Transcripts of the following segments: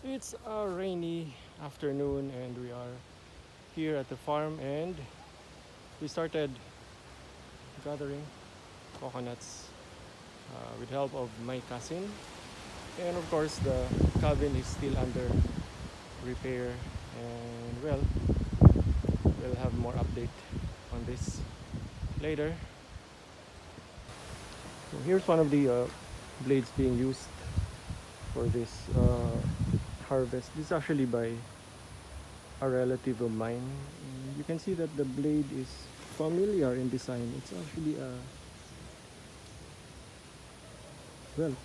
It's a rainy afternoon and we are here at the farm and we started gathering coconuts with help of my cousin, and of course the cabin is still under repair, and well, we'll have more update on this later. So here's one of the blades being used for this harvest. This is actually by a relative of mine. You can see that the blade is familiar in design. It's actually a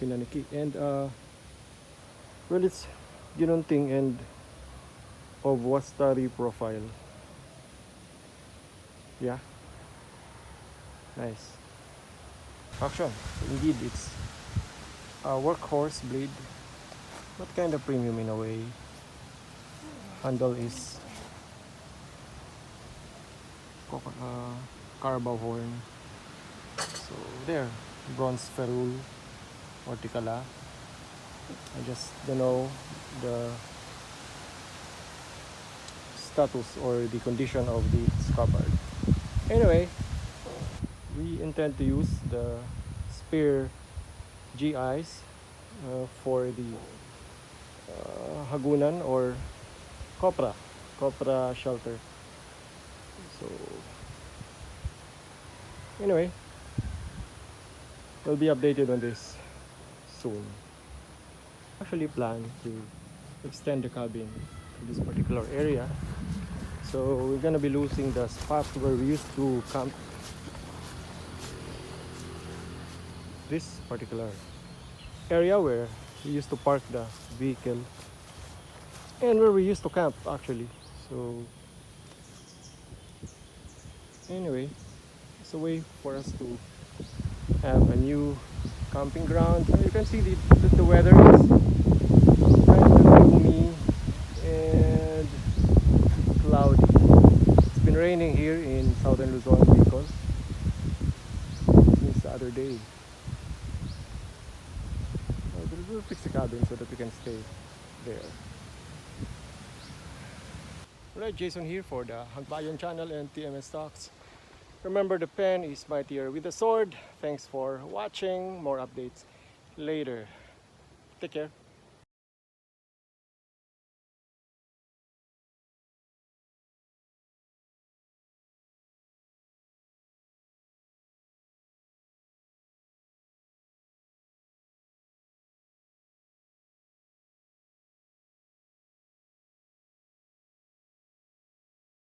pinaniki, and well, it's ginunting and of wastari profile. Yeah, nice. Action. Indeed, it's a workhorse blade, but kind of premium in a way. Handle is carabao horn. So there, bronze ferrule, orticala. I just don't know the status or the condition of the scabbard. Anyway, we intend to use the spare GIs for the hagunan or copra shelter. So anyway, we'll be updated on this soon. Actually plan to extend the cabin to this particular area, so we're gonna be losing the spot where we used to camp. This particular area where we used to park the vehicle and where we used to camp actually. So anyway, it's a way for us to have a new camping ground. You can see the weather is kind of gloomy and cloudy. It's been raining here in southern Luzon because since the other day. We'll fix the cabin so that we can stay there. Alright, Jason here for the Hagbayon channel and TMS Talks. Remember, the pen is mightier with the sword. Thanks for watching. More updates later. Take care.